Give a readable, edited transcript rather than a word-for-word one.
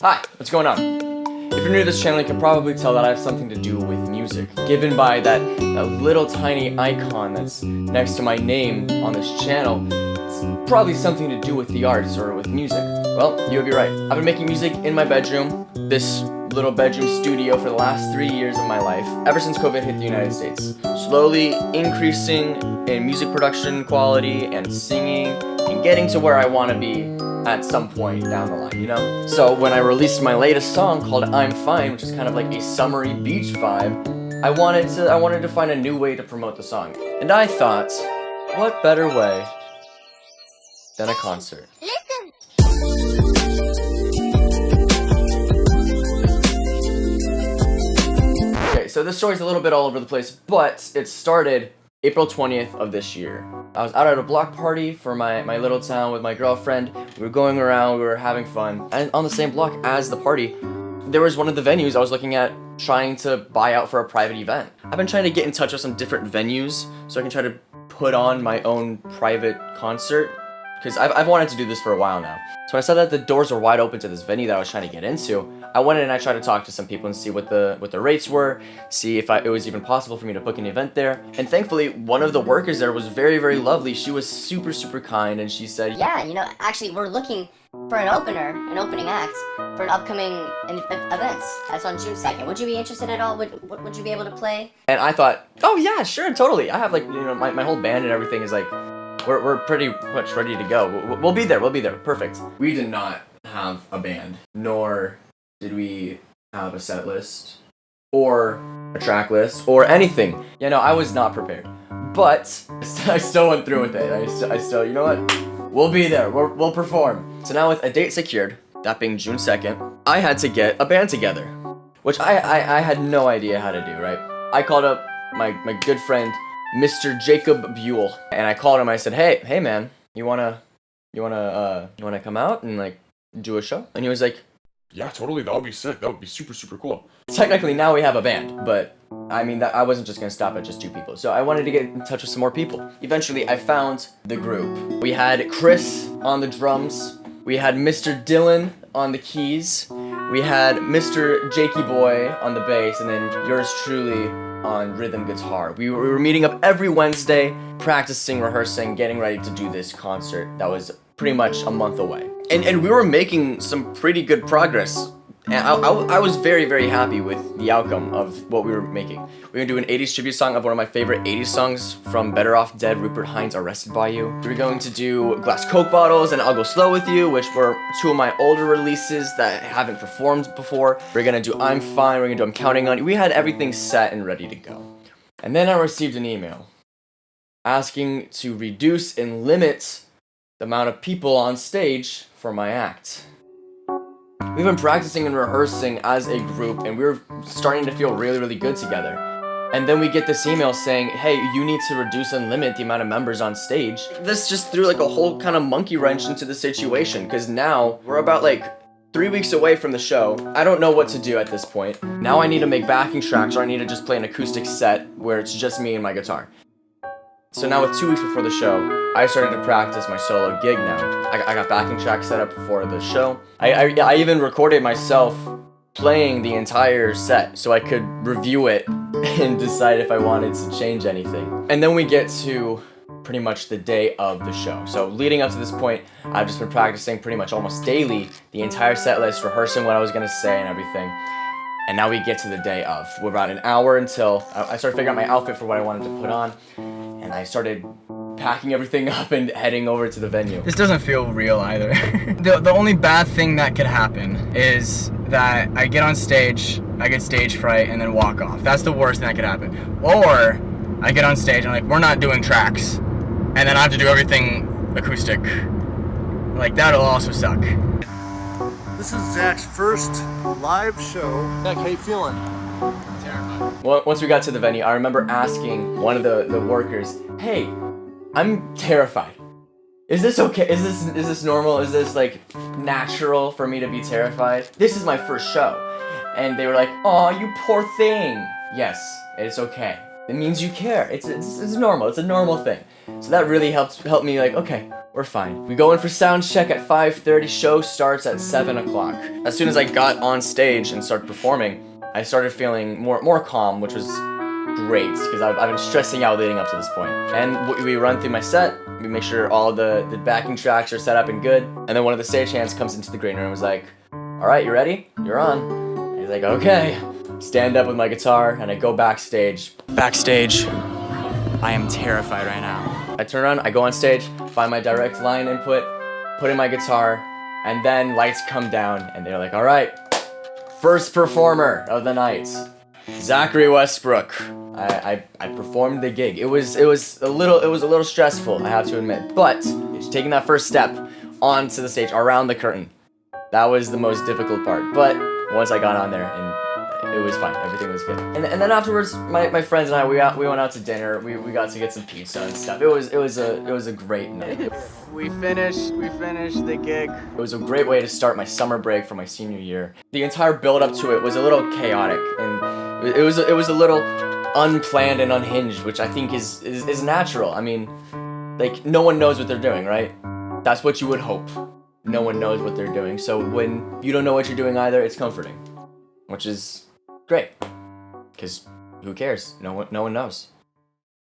Hi, what's going on? If you're new to this channel, you can probably tell that I have something to do with music, given by that little tiny icon that's next to my name on this channel. It's probably something to do with the arts or with music. Well, you would be right. I've been making music in my bedroom, this little bedroom studio, for the last 3 years of my life, ever since COVID hit the United States. Slowly increasing in music production quality and singing and getting to where I want to be at some point down the line, you know? So when I released my latest song called I'm Fine, which is kind of like a summery beach vibe, I wanted to find a new way to promote the song. And I thought, what better way than a concert? Okay, so this story's a little bit all over the place, but it started April 20th of this year. I was out at a block party for my little town with my girlfriend. We were going around, we were having fun. And on the same block as the party, there was one of the venues I was looking at trying to buy out for a private event. I've been trying to get in touch with some different venues so I can try to put on my own private concert, because I've wanted to do this for a while now. So when I saw that the doors were wide open to this venue that I was trying to get into, I went in and I tried to talk to some people and see what the rates were, see if it was even possible for me to book an event there. And thankfully, one of the workers there was very, very lovely. She was super, super kind, and she said, Yeah, actually we're looking for an opening act for an upcoming event. That's on June 2nd. Would you be interested at all? Would you be able to play? And I thought, oh yeah, sure, totally. I have my whole band and everything is we're pretty much ready to go. We'll be there, perfect. We did not have a band, nor did we have a set list, or a track list, or anything. I was not prepared. But I still went through with it. I still, you know what? We'll be there, we'll perform. So now with a date secured, that being June 2nd, I had to get a band together, which I had no idea how to do, right? I called up my good friend, Mr. Jacob Buell, and I called him. I said, hey man, you wanna come out and do a show? And he was like, yeah, totally. That would be sick. That would be super, super cool. Technically now we have a band, but I mean that I wasn't just gonna stop at just 2 people. So I wanted to get in touch with some more people. Eventually I found the group. We had Chris on the drums, we had Mr. Dylan on the keys, we had Mr. Jakey Boy on the bass, and then yours truly on rhythm guitar. We were meeting up every Wednesday, practicing, rehearsing, getting ready to do this concert that was pretty much a month away. And we were making some pretty good progress. And I was very, very happy with the outcome of what we were making. We were going to do an 80s tribute song of one of my favorite 80s songs from Better Off Dead, Rupert Hines' Arrested by You. We were going to do Glass Coke Bottles and I'll Go Slow With You, which were 2 of my older releases that haven't performed before. We're going to do I'm Fine, we're going to do I'm Counting On You. We had everything set and ready to go. And then I received an email asking to reduce and limit the amount of people on stage for my act. We've been practicing and rehearsing as a group, and we were starting to feel really, really good together. And then we get this email saying, hey, you need to reduce and limit the amount of members on stage. This just threw a whole kind of monkey wrench into the situation, because now we're about 3 weeks away from the show. I don't know what to do at this point. Now I need to make backing tracks, or I need to just play an acoustic set where it's just me and my guitar. So now with 2 weeks before the show, I started to practice my solo gig now. I got backing tracks set up for the show. I even recorded myself playing the entire set so I could review it and decide if I wanted to change anything. And then we get to pretty much the day of the show. So leading up to this point, I've just been practicing pretty much almost daily the entire set list, rehearsing what I was gonna say and everything. And now we get to the day of. We're about an hour until I started figuring out my outfit for what I wanted to put on. And I started packing everything up and heading over to the venue. This doesn't feel real either. The only bad thing that could happen is that I get on stage, I get stage fright, and then walk off. That's the worst thing that could happen. Or I get on stage and we're not doing tracks, and then I have to do everything acoustic. That'll also suck. This is Zach's first live show. Zach, how you feeling? Well, once we got to the venue, I remember asking one of the workers, hey, I'm terrified. Is this okay? Is this normal? Is this natural for me to be terrified? This is my first show. And they were like, "Aw, you poor thing." Yes, it's okay. It means you care. It's normal. It's a normal thing. So that really helped me okay, we're fine. We go in for sound check at 5:30, show starts at 7 o'clock. As soon as I got on stage and started performing, I started feeling more calm, which was great, because I've been stressing out leading up to this point. And we run through my set, we make sure all the backing tracks are set up and good, and then one of the stagehands comes into the green room and was like, all right, you ready? You're on. And he's like, okay. Stand up with my guitar, and I go backstage. Backstage, I am terrified right now. I turn on, I go on stage, find my direct line input, put in my guitar, and then lights come down, and they're like, all right, first performer of the night, Zachary Westbrook. I performed the gig. It was a little stressful, I have to admit, but taking that first step onto the stage, around the curtain, that was the most difficult part. But once I got on there, and it was fine. Everything was good. And then afterwards, my friends and I, we went out to dinner. We got to get some pizza and stuff. It was a great night. We finished the gig. It was a great way to start my summer break for my senior year. The entire build up to it was a little chaotic, and it was a little unplanned and unhinged, which I think is natural. I mean, like, no one knows what they're doing, right? That's what you would hope. No one knows what they're doing. So when you don't know what you're doing either, it's comforting, which is great, because who cares? No one knows.